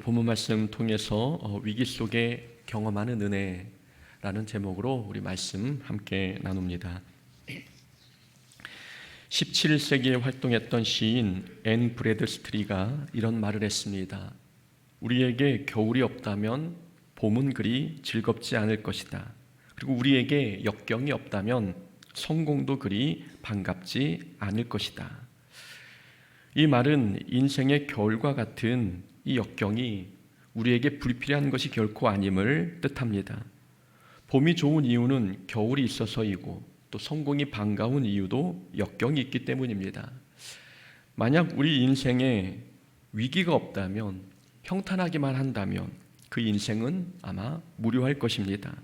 본문 말씀 통해서 위기 속에 경험하는 은혜라는 제목으로 우리 말씀 함께 나눕니다. 17세기에 활동했던 시인 앤 브래드스트리가 이런 말을 했습니다. 우리에게 겨울이 없다면 봄은 그리 즐겁지 않을 것이다. 그리고 우리에게 역경이 없다면 성공도 그리 반갑지 않을 것이다. 이 말은 인생의 겨울과 같은 이 역경이 우리에게 불필요한 것이 결코 아님을 뜻합니다. 봄이 좋은 이유는 겨울이 있어서이고 또 성공이 반가운 이유도 역경이 있기 때문입니다. 만약 우리 인생에 위기가 없다면, 평탄하기만 한다면 그 인생은 아마 무료할 것입니다.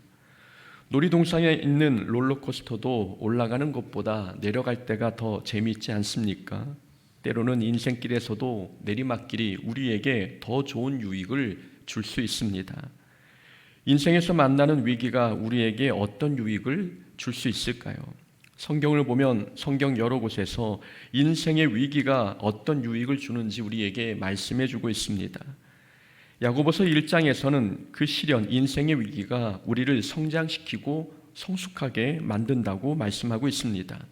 놀이동산에 있는 롤러코스터도 올라가는 것보다 내려갈 때가 더 재미있지 않습니까? 때로는 인생길에서도 내리막길이 우리에게 더 좋은 유익을 줄 수 있습니다. 인생에서 만나는 위기가 우리에게 어떤 유익을 줄 수 있을까요? 성경을 보면 성경 여러 곳에서 인생의 위기가 어떤 유익을 주는지 우리에게 말씀해 주고 있습니다. 야고보서 1장에서는 그 시련, 인생의 위기가 우리를 성장시키고 성숙하게 만든다고 말씀하고 있습니다.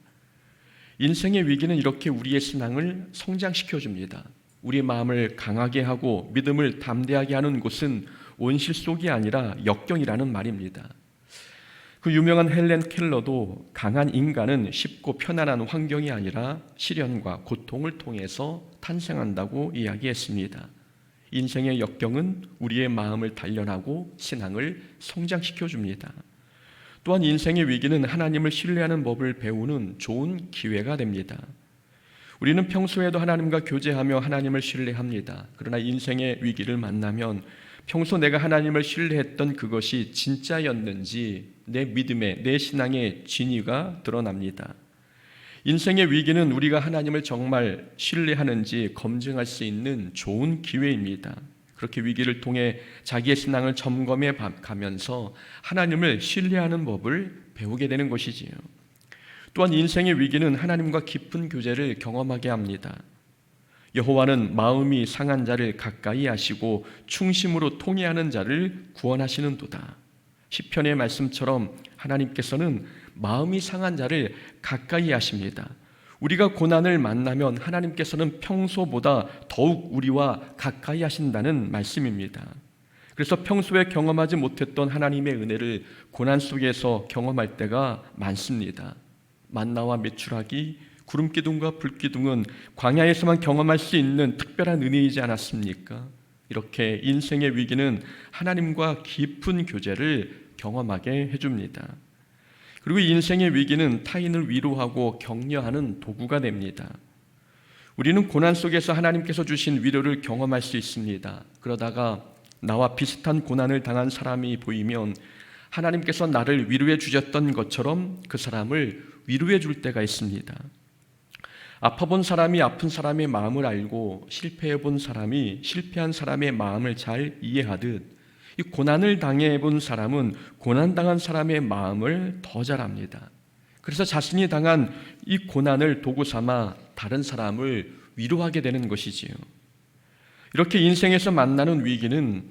인생의 위기는 이렇게 우리의 신앙을 성장시켜 줍니다. 우리 마음을 강하게 하고 믿음을 담대하게 하는 곳은 온실 속이 아니라 역경이라는 말입니다. 그 유명한 헬렌 켈러도 강한 인간은 쉽고 편안한 환경이 아니라 시련과 고통을 통해서 탄생한다고 이야기했습니다. 인생의 역경은 우리의 마음을 단련하고 신앙을 성장시켜 줍니다. 또한 인생의 위기는 하나님을 신뢰하는 법을 배우는 좋은 기회가 됩니다. 우리는 평소에도 하나님과 교제하며 하나님을 신뢰합니다. 그러나 인생의 위기를 만나면 평소 내가 하나님을 신뢰했던 그것이 진짜였는지 내 믿음의, 내 신앙의 진위가 드러납니다. 인생의 위기는 우리가 하나님을 정말 신뢰하는지 검증할 수 있는 좋은 기회입니다. 그렇게 위기를 통해 자기의 신앙을 점검해 가면서 하나님을 신뢰하는 법을 배우게 되는 것이지요. 또한 인생의 위기는 하나님과 깊은 교제를 경험하게 합니다. 여호와는 마음이 상한 자를 가까이 하시고 충심으로 통회하는 자를 구원하시는도다. 시편의 말씀처럼 하나님께서는 마음이 상한 자를 가까이 하십니다. 우리가 고난을 만나면 하나님께서는 평소보다 더욱 우리와 가까이 하신다는 말씀입니다. 그래서 평소에 경험하지 못했던 하나님의 은혜를 고난 속에서 경험할 때가 많습니다. 만나와 메추라기, 구름기둥과 불기둥은 광야에서만 경험할 수 있는 특별한 은혜이지 않았습니까? 이렇게 인생의 위기는 하나님과 깊은 교제를 경험하게 해줍니다. 그리고 인생의 위기는 타인을 위로하고 격려하는 도구가 됩니다. 우리는 고난 속에서 하나님께서 주신 위로를 경험할 수 있습니다. 그러다가 나와 비슷한 고난을 당한 사람이 보이면 하나님께서 나를 위로해 주셨던 것처럼 그 사람을 위로해 줄 때가 있습니다. 아파본 사람이 아픈 사람의 마음을 알고 실패해 본 사람이 실패한 사람의 마음을 잘 이해하듯 이 고난을 당해본 사람은 고난당한 사람의 마음을 더 잘 압니다. 그래서 자신이 당한 이 고난을 도구 삼아 다른 사람을 위로하게 되는 것이지요. 이렇게 인생에서 만나는 위기는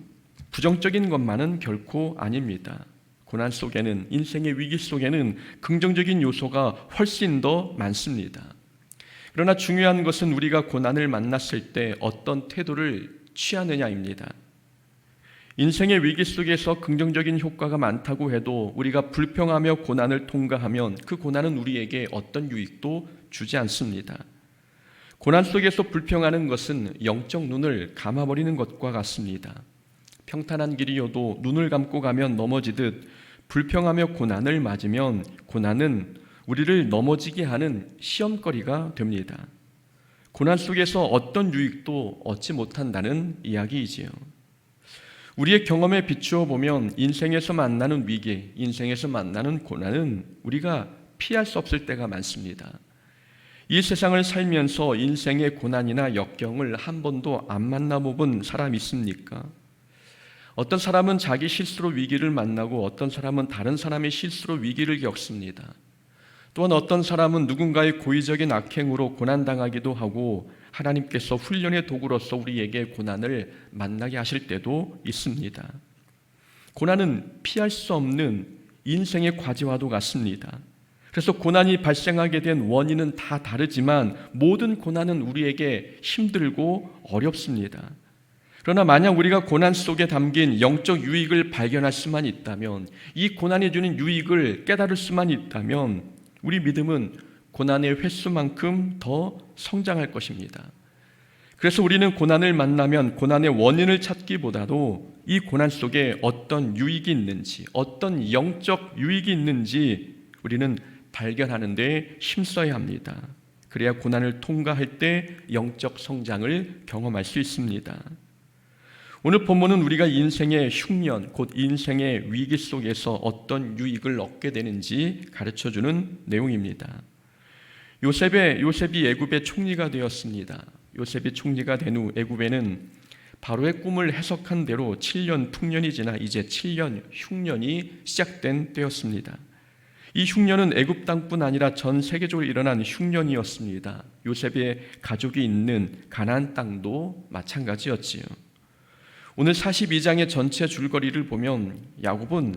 부정적인 것만은 결코 아닙니다. 고난 속에는, 인생의 위기 속에는 긍정적인 요소가 훨씬 더 많습니다. 그러나 중요한 것은 우리가 고난을 만났을 때 어떤 태도를 취하느냐입니다. 인생의 위기 속에서 긍정적인 효과가 많다고 해도 우리가 불평하며 고난을 통과하면 그 고난은 우리에게 어떤 유익도 주지 않습니다. 고난 속에서 불평하는 것은 영적 눈을 감아버리는 것과 같습니다. 평탄한 길이어도 눈을 감고 가면 넘어지듯 불평하며 고난을 맞으면 고난은 우리를 넘어지게 하는 시험거리가 됩니다. 고난 속에서 어떤 유익도 얻지 못한다는 이야기이지요. 우리의 경험에 비추어 보면 인생에서 만나는 위기, 인생에서 만나는 고난은 우리가 피할 수 없을 때가 많습니다. 이 세상을 살면서 인생의 고난이나 역경을 한 번도 안 만나본 사람 있습니까? 어떤 사람은 자기 실수로 위기를 만나고 어떤 사람은 다른 사람의 실수로 위기를 겪습니다. 또한 어떤 사람은 누군가의 고의적인 악행으로 고난당하기도 하고 하나님께서 훈련의 도구로서 우리에게 고난을 만나게 하실 때도 있습니다. 고난은 피할 수 없는 인생의 과제와도 같습니다. 그래서 고난이 발생하게 된 원인은 다 다르지만 모든 고난은 우리에게 힘들고 어렵습니다. 그러나 만약 우리가 고난 속에 담긴 영적 유익을 발견할 수만 있다면, 이 고난이 주는 유익을 깨달을 수만 있다면 우리 믿음은 고난의 횟수만큼 더 성장할 것입니다. 그래서 우리는 고난을 만나면 고난의 원인을 찾기보다도 이 고난 속에 어떤 유익이 있는지, 어떤 영적 유익이 있는지 우리는 발견하는 데 힘써야 합니다. 그래야 고난을 통과할 때 영적 성장을 경험할 수 있습니다. 오늘 본문은 우리가 인생의 흉년, 곧 인생의 위기 속에서 어떤 유익을 얻게 되는지 가르쳐주는 내용입니다. 요셉이 애굽의 총리가 되었습니다. 요셉이 총리가 된 후 애굽에는 바로의 꿈을 해석한 대로 7년 풍년이 지나 이제 7년 흉년이 시작된 때였습니다. 이 흉년은 애굽 땅뿐 아니라 전 세계적으로 일어난 흉년이었습니다. 요셉의 가족이 있는 가나안 땅도 마찬가지였지요. 오늘 42장의 전체 줄거리를 보면 야곱은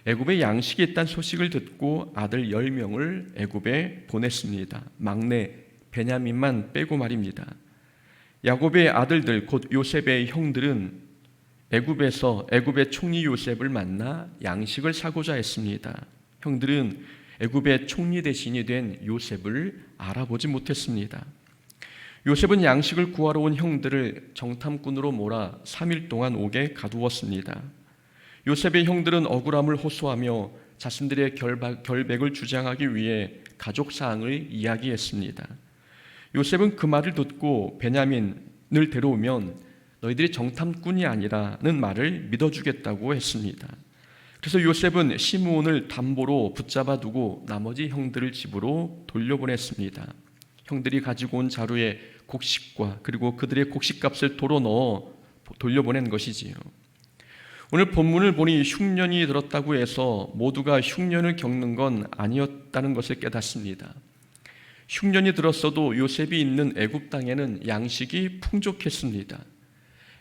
애굽에 양식이 있다는 소식을 듣고 아들 10명을 애굽에 보냈습니다. 막내 베냐민만 빼고 말입니다. 야곱의 아들들 곧 요셉의 형들은 애굽의 총리 요셉을 만나 양식을 사고자 했습니다. 형들은 애굽의 총리 대신이 된 요셉을 알아보지 못했습니다. 요셉은 양식을 구하러 온 형들을 정탐꾼으로 몰아 3일 동안 옥에 가두었습니다. 요셉의 형들은 억울함을 호소하며 자신들의 결백을 주장하기 위해 가족 사항을 이야기했습니다. 요셉은 그 말을 듣고 베냐민을 데려오면 너희들이 정탐꾼이 아니라는 말을 믿어주겠다고 했습니다. 그래서 요셉은 시므온을 담보로 붙잡아 두고 나머지 형들을 집으로 돌려보냈습니다. 형들이 가지고 온 자루에 곡식과 그리고 그들의 곡식값을 도로 넣어 돌려보낸 것이지요. 오늘 본문을 보니 흉년이 들었다고 해서 모두가 흉년을 겪는 건 아니었다는 것을 깨닫습니다. 흉년이 들었어도 요셉이 있는 애굽 땅에는 양식이 풍족했습니다.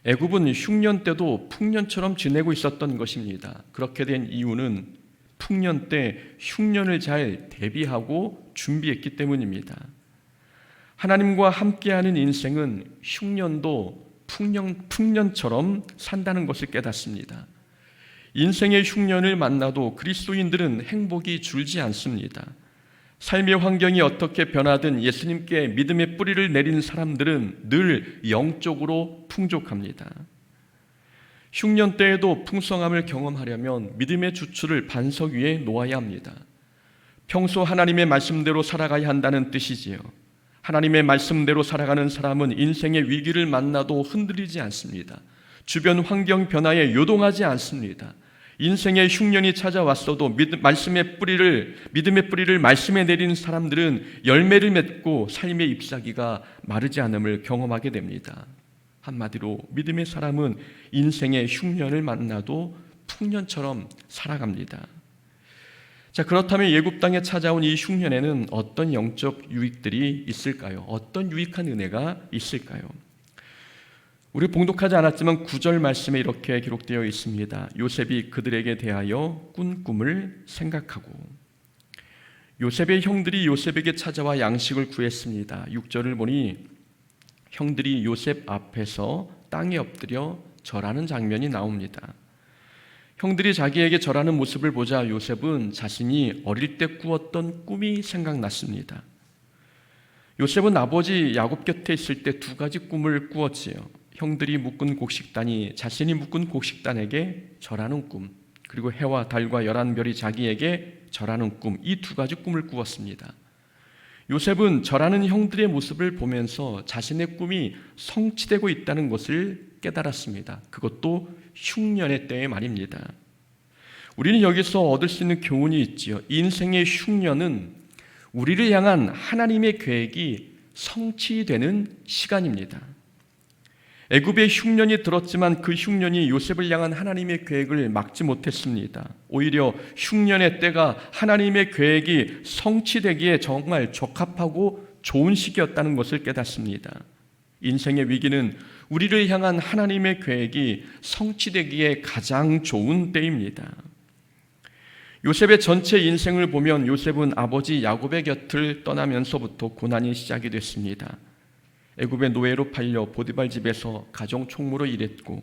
애굽은 흉년 때도 풍년처럼 지내고 있었던 것입니다. 그렇게 된 이유는 풍년 때 흉년을 잘 대비하고 준비했기 때문입니다. 하나님과 함께하는 인생은 흉년도 풍년처럼 산다는 것을 깨닫습니다. 인생의 흉년을 만나도 그리스도인들은 행복이 줄지 않습니다. 삶의 환경이 어떻게 변하든 예수님께 믿음의 뿌리를 내린 사람들은 늘 영적으로 풍족합니다. 흉년 때에도 풍성함을 경험하려면 믿음의 주추를 반석 위에 놓아야 합니다. 평소 하나님의 말씀대로 살아가야 한다는 뜻이지요. 하나님의 말씀대로 살아가는 사람은 인생의 위기를 만나도 흔들리지 않습니다. 주변 환경 변화에 요동하지 않습니다. 인생의 흉년이 찾아왔어도 믿음의 뿌리를 말씀에 내린 사람들은 열매를 맺고 삶의 잎사귀가 마르지 않음을 경험하게 됩니다. 한마디로 믿음의 사람은 인생의 흉년을 만나도 풍년처럼 살아갑니다. 자, 그렇다면 예굽 땅에 찾아온 이 흉년에는 어떤 영적 유익들이 있을까요? 어떤 유익한 은혜가 있을까요? 우리 봉독하지 않았지만 9절 말씀에 이렇게 기록되어 있습니다. 요셉이 그들에게 대하여 꾼 꿈을 생각하고. 요셉의 형들이 요셉에게 찾아와 양식을 구했습니다. 6절을 보니 형들이 요셉 앞에서 땅에 엎드려 절하는 장면이 나옵니다. 형들이 자기에게 절하는 모습을 보자 요셉은 자신이 어릴 때 꾸었던 꿈이 생각났습니다. 요셉은 아버지 야곱 곁에 있을 때 2가지 꿈을 꾸었지요. 형들이 묶은 곡식단이 자신이 묶은 곡식단에게 절하는 꿈, 그리고 해와 달과 11별이 자기에게 절하는 꿈, 이 2가지 꿈을 꾸었습니다. 요셉은 절하는 형들의 모습을 보면서 자신의 꿈이 성취되고 있다는 것을 깨달았습니다. 그것도 흉년의 때의 말입니다. 우리는 여기서 얻을 수 있는 교훈이 있지요. 인생의 흉년은 우리를 향한 하나님의 계획이 성취되는 시간입니다. 애굽의 흉년이 들었지만 그 흉년이 요셉을 향한 하나님의 계획을 막지 못했습니다. 오히려 흉년의 때가 하나님의 계획이 성취되기에 정말 적합하고 좋은 시기였다는 것을 깨닫습니다. 인생의 위기는 우리를 향한 하나님의 계획이 성취되기에 가장 좋은 때입니다. 요셉의 전체 인생을 보면 요셉은 아버지 야곱의 곁을 떠나면서부터 고난이 시작이 됐습니다. 애굽의 노예로 팔려 보디발 집에서 가정 총무로 일했고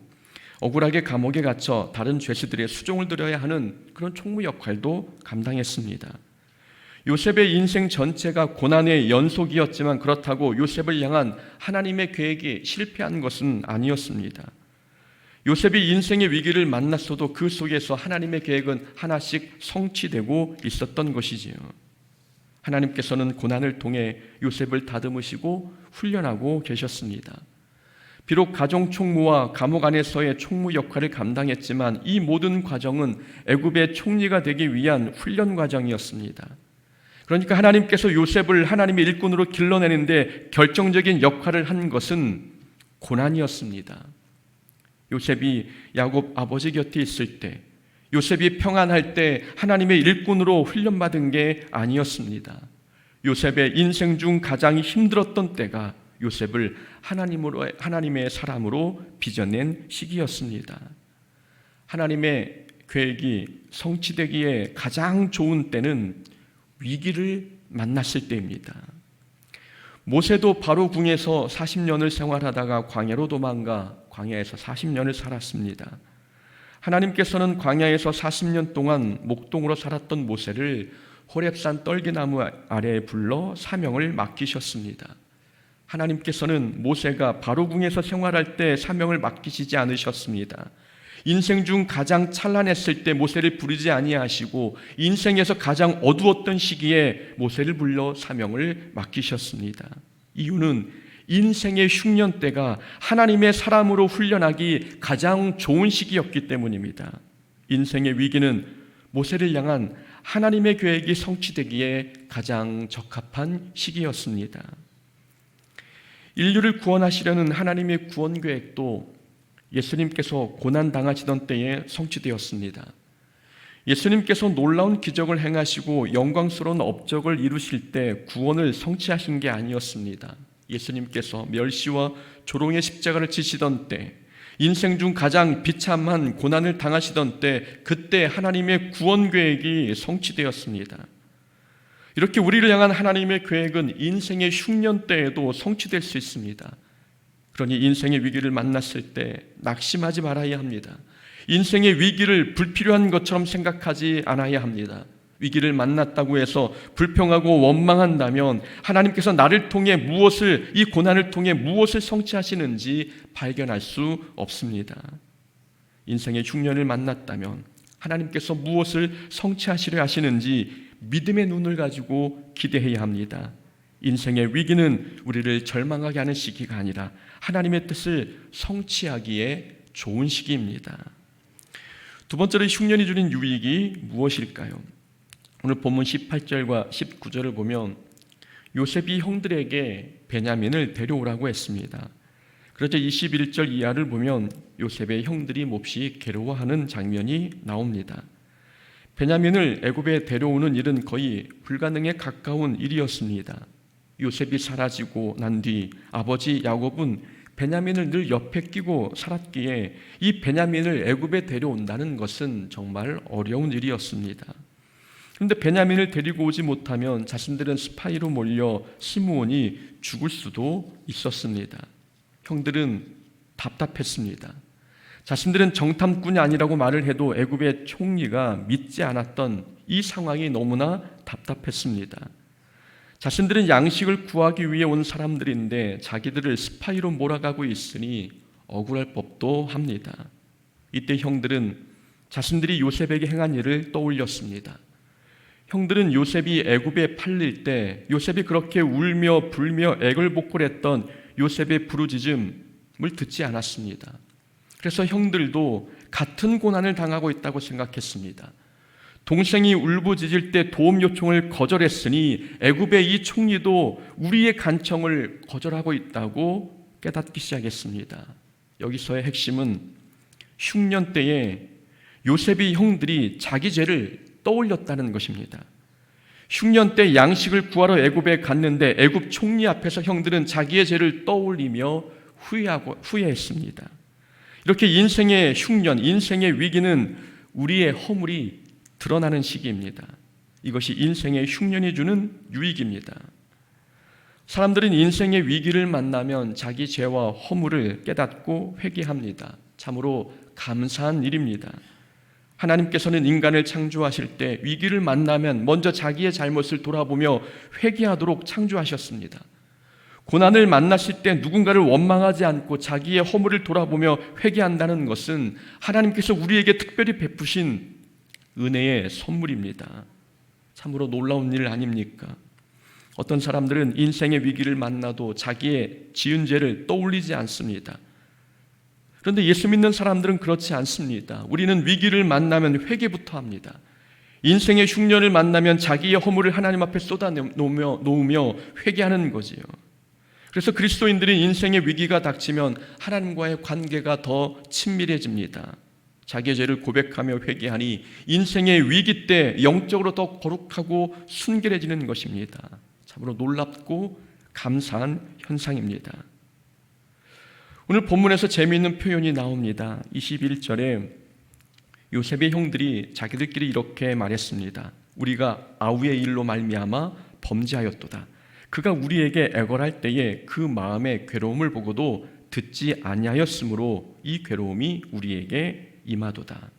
억울하게 감옥에 갇혀 다른 죄수들의 수종을 들어야 하는 그런 총무 역할도 감당했습니다. 요셉의 인생 전체가 고난의 연속이었지만 그렇다고 요셉을 향한 하나님의 계획이 실패한 것은 아니었습니다. 요셉이 인생의 위기를 만났어도 그 속에서 하나님의 계획은 하나씩 성취되고 있었던 것이지요. 하나님께서는 고난을 통해 요셉을 다듬으시고 훈련하고 계셨습니다. 비록 가정 총무와 감옥 안에서의 총무 역할을 감당했지만 이 모든 과정은 애굽의 총리가 되기 위한 훈련 과정이었습니다. 그러니까 하나님께서 요셉을 하나님의 일꾼으로 길러내는데 결정적인 역할을 한 것은 고난이었습니다. 요셉이 야곱 아버지 곁에 있을 때, 요셉이 평안할 때 하나님의 일꾼으로 훈련받은 게 아니었습니다. 요셉의 인생 중 가장 힘들었던 때가 요셉을 하나님의 사람으로 빚어낸 시기였습니다. 하나님의 계획이 성취되기에 가장 좋은 때는 위기를 만났을 때입니다. 모세도 바로 궁에서 40년을 생활하다가 광야로 도망가 광야에서 40년을 살았습니다. 하나님께서는 광야에서 40년 동안 목동으로 살았던 모세를 호렙산 떨기나무 아래에 불러 사명을 맡기셨습니다. 하나님께서는 모세가 바로궁에서 생활할 때 사명을 맡기시지 않으셨습니다. 인생 중 가장 찬란했을 때 모세를 부르지 아니하시고 인생에서 가장 어두웠던 시기에 모세를 불러 사명을 맡기셨습니다. 이유는 인생의 흉년 때가 하나님의 사람으로 훈련하기 가장 좋은 시기였기 때문입니다. 인생의 위기는 모세를 향한 하나님의 계획이 성취되기에 가장 적합한 시기였습니다. 인류를 구원하시려는 하나님의 구원 계획도 예수님께서 고난당하시던 때에 성취되었습니다. 예수님께서 놀라운 기적을 행하시고 영광스러운 업적을 이루실 때 구원을 성취하신 게 아니었습니다. 예수님께서 멸시와 조롱의 십자가를 지시던 때, 인생 중 가장 비참한 고난을 당하시던 때, 그때 하나님의 구원 계획이 성취되었습니다. 이렇게 우리를 향한 하나님의 계획은 인생의 흉년 때에도 성취될 수 있습니다. 그러니 인생의 위기를 만났을 때 낙심하지 말아야 합니다. 인생의 위기를 불필요한 것처럼 생각하지 않아야 합니다. 위기를 만났다고 해서 불평하고 원망한다면 하나님께서 나를 통해 이 고난을 통해 무엇을 성취하시는지 발견할 수 없습니다. 인생의 흉년을 만났다면 하나님께서 무엇을 성취하시려 하시는지 믿음의 눈을 가지고 기대해야 합니다. 인생의 위기는 우리를 절망하게 하는 시기가 아니라 하나님의 뜻을 성취하기에 좋은 시기입니다. 두 번째로 흉년이 주는 유익이 무엇일까요? 오늘 본문 18절과 19절을 보면 요셉이 형들에게 베냐민을 데려오라고 했습니다. 그러자 21절 이하를 보면 요셉의 형들이 몹시 괴로워하는 장면이 나옵니다. 베냐민을 애굽에 데려오는 일은 거의 불가능에 가까운 일이었습니다. 요셉이 사라지고 난 뒤 아버지 야곱은 베냐민을 늘 옆에 끼고 살았기에 이 베냐민을 애굽에 데려온다는 것은 정말 어려운 일이었습니다. 그런데 베냐민을 데리고 오지 못하면 자신들은 스파이로 몰려 시므온이 죽을 수도 있었습니다. 형들은 답답했습니다. 자신들은 정탐꾼이 아니라고 말을 해도 애굽의 총리가 믿지 않았던 이 상황이 너무나 답답했습니다. 자신들은 양식을 구하기 위해 온 사람들인데 자기들을 스파이로 몰아가고 있으니 억울할 법도 합니다. 이때 형들은 자신들이 요셉에게 행한 일을 떠올렸습니다. 형들은 요셉이 애굽에 팔릴 때 요셉이 그렇게 울며 불며 애걸복걸했던 요셉의 부르짖음을 듣지 않았습니다. 그래서 형들도 같은 고난을 당하고 있다고 생각했습니다. 동생이 울부짖을 때 도움 요청을 거절했으니 애굽의 이 총리도 우리의 간청을 거절하고 있다고 깨닫기 시작했습니다. 여기서의 핵심은 흉년 때에 요셉의 형들이 자기 죄를 떠올렸다는 것입니다. 흉년 때 양식을 구하러 애굽에 갔는데 애굽 총리 앞에서 형들은 자기의 죄를 떠올리며 후회했습니다. 이렇게 인생의 흉년, 인생의 위기는 우리의 허물이 드러나는 시기입니다. 이것이 인생의 흉년이 주는 유익입니다. 사람들은 인생의 위기를 만나면 자기 죄와 허물을 깨닫고 회개합니다. 참으로 감사한 일입니다. 하나님께서는 인간을 창조하실 때 위기를 만나면 먼저 자기의 잘못을 돌아보며 회개하도록 창조하셨습니다. 고난을 만났을 때 누군가를 원망하지 않고 자기의 허물을 돌아보며 회개한다는 것은 하나님께서 우리에게 특별히 베푸신 은혜의 선물입니다. 참으로 놀라운 일 아닙니까? 어떤 사람들은 인생의 위기를 만나도 자기의 지은 죄를 떠올리지 않습니다. 그런데 예수 믿는 사람들은 그렇지 않습니다. 우리는 위기를 만나면 회개부터 합니다. 인생의 흉년을 만나면 자기의 허물을 하나님 앞에 쏟아놓으며 회개하는 거지요. 그래서 그리스도인들은 인생의 위기가 닥치면 하나님과의 관계가 더 친밀해집니다. 자기의 죄를 고백하며 회개하니 인생의 위기 때 영적으로 더 거룩하고 순결해지는 것입니다. 참으로 놀랍고 감사한 현상입니다. 오늘 본문에서 재미있는 표현이 나옵니다. 21절에 요셉의 형들이 자기들끼리 이렇게 말했습니다. 우리가 아우의 일로 말미암아 범죄하였도다. 그가 우리에게 애걸할 때에 그 마음의 괴로움을 보고도 듣지 아니하였으므로 이 괴로움이 우리에게 임하도다.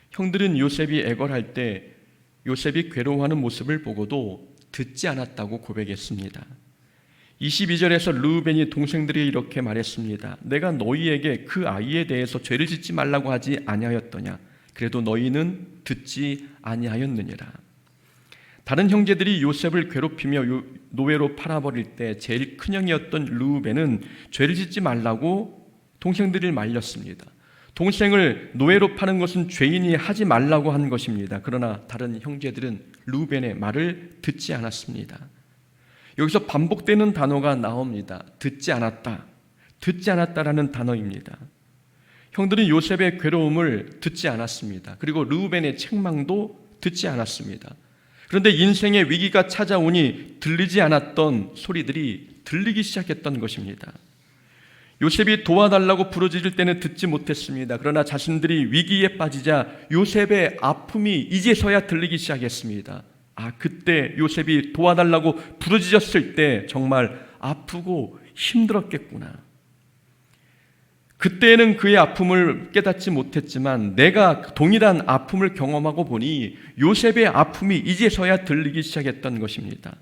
형들은 요셉이 애걸할 때 요셉이 괴로워하는 모습을 보고도 듣지 않았다고 고백했습니다. 22절에서 르우벤이 동생들이 이렇게 말했습니다. 내가 너희에게 그 아이에 대해서 죄를 짓지 말라고 하지 아니하였더냐. 그래도 너희는 듣지 아니하였느니라. 다른 형제들이 요셉을 괴롭히며 노예로 팔아버릴 때 제일 큰 형이었던 르우벤은 죄를 짓지 말라고 동생들을 말렸습니다. 동생을 노예로 파는 것은 죄인이 하지 말라고 한 것입니다. 그러나 다른 형제들은 르우벤의 말을 듣지 않았습니다. 여기서 반복되는 단어가 나옵니다. 듣지 않았다. 듣지 않았다라는 단어입니다. 형들은 요셉의 괴로움을 듣지 않았습니다. 그리고 르우벤의 책망도 듣지 않았습니다. 그런데 인생의 위기가 찾아오니 들리지 않았던 소리들이 들리기 시작했던 것입니다. 요셉이 도와달라고 부르짖을 때는 듣지 못했습니다. 그러나 자신들이 위기에 빠지자 요셉의 아픔이 이제서야 들리기 시작했습니다. 그때 요셉이 도와달라고 부르짖었을 때 정말 아프고 힘들었겠구나. 그때는 그의 아픔을 깨닫지 못했지만 내가 동일한 아픔을 경험하고 보니 요셉의 아픔이 이제서야 들리기 시작했던 것입니다.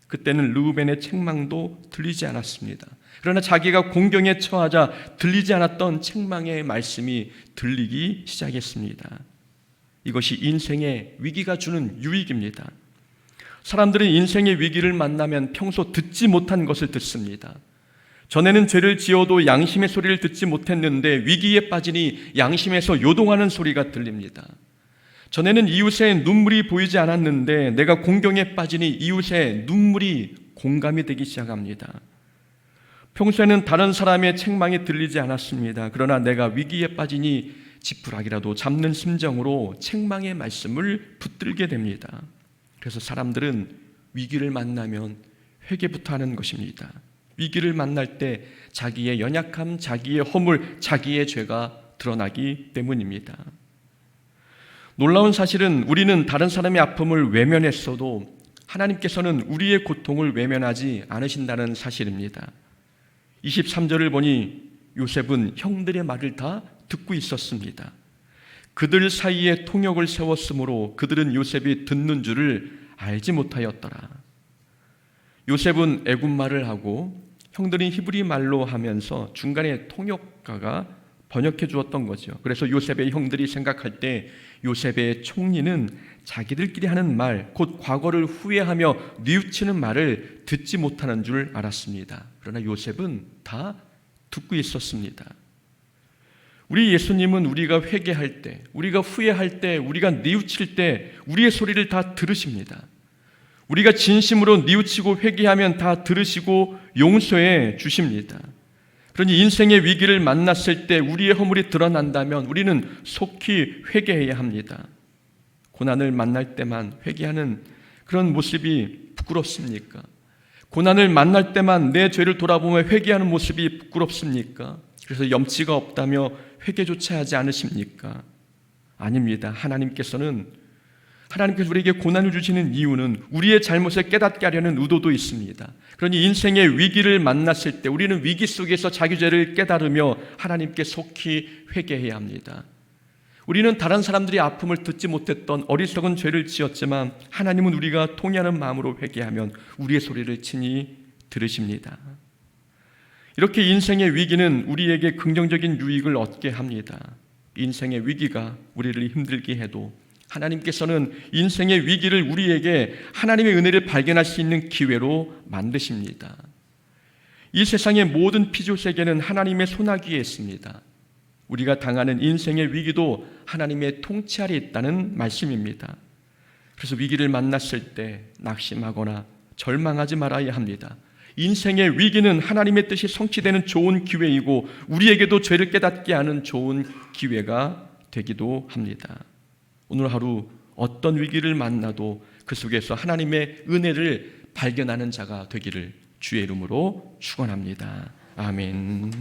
그때는 르우벤의 책망도 들리지 않았습니다. 그러나 자기가 공경에 처하자 들리지 않았던 책망의 말씀이 들리기 시작했습니다. 이것이 인생의 위기가 주는 유익입니다. 사람들은 인생의 위기를 만나면 평소 듣지 못한 것을 듣습니다. 전에는 죄를 지어도 양심의 소리를 듣지 못했는데 위기에 빠지니 양심에서 요동하는 소리가 들립니다. 전에는 이웃의 눈물이 보이지 않았는데 내가 공경에 빠지니 이웃의 눈물이 공감이 되기 시작합니다. 평소에는 다른 사람의 책망이 들리지 않았습니다. 그러나 내가 위기에 빠지니 지푸라기라도 잡는 심정으로 책망의 말씀을 붙들게 됩니다. 그래서 사람들은 위기를 만나면 회개부터 하는 것입니다. 위기를 만날 때 자기의 연약함, 자기의 허물, 자기의 죄가 드러나기 때문입니다. 놀라운 사실은 우리는 다른 사람의 아픔을 외면했어도 하나님께서는 우리의 고통을 외면하지 않으신다는 사실입니다. 23절을 보니 요셉은 형들의 말을 다 듣고 있었습니다. 그들 사이에 통역을 세웠으므로 그들은 요셉이 듣는 줄을 알지 못하였더라. 요셉은 애굽 말을 하고 형들은 히브리 말로 하면서 중간에 통역가가 번역해 주었던 거죠. 그래서 요셉의 형들이 생각할 때 요셉의 총리는 자기들끼리 하는 말, 곧 과거를 후회하며 뉘우치는 말을 듣지 못하는 줄 알았습니다. 그러나 요셉은 다 듣고 있었습니다. 우리 예수님은 우리가 회개할 때, 우리가 후회할 때, 우리가 뉘우칠 때 우리의 소리를 다 들으십니다. 우리가 진심으로 뉘우치고 회개하면 다 들으시고 용서해 주십니다. 그러니 인생의 위기를 만났을 때 우리의 허물이 드러난다면 우리는 속히 회개해야 합니다. 고난을 만날 때만 회개하는 그런 모습이 부끄럽습니까? 고난을 만날 때만 내 죄를 돌아보며 회개하는 모습이 부끄럽습니까? 그래서 염치가 없다며 회개조차 하지 않으십니까? 아닙니다. 하나님께서 우리에게 고난을 주시는 이유는 우리의 잘못을 깨닫게 하려는 의도도 있습니다. 그러니 인생의 위기를 만났을 때 우리는 위기 속에서 자기 죄를 깨달으며 하나님께 속히 회개해야 합니다. 우리는 다른 사람들이 아픔을 듣지 못했던 어리석은 죄를 지었지만 하나님은 우리가 통회하는 마음으로 회개하면 우리의 소리를 친히 들으십니다. 이렇게 인생의 위기는 우리에게 긍정적인 유익을 얻게 합니다. 인생의 위기가 우리를 힘들게 해도 하나님께서는 인생의 위기를 우리에게 하나님의 은혜를 발견할 수 있는 기회로 만드십니다. 이 세상의 모든 피조세계는 하나님의 손아귀에 있습니다. 우리가 당하는 인생의 위기도 하나님의 통치 아래 있다는 말씀입니다. 그래서 위기를 만났을 때 낙심하거나 절망하지 말아야 합니다. 인생의 위기는 하나님의 뜻이 성취되는 좋은 기회이고 우리에게도 죄를 깨닫게 하는 좋은 기회가 되기도 합니다. 오늘 하루 어떤 위기를 만나도 그 속에서 하나님의 은혜를 발견하는 자가 되기를 주의 이름으로 축원합니다. 아멘.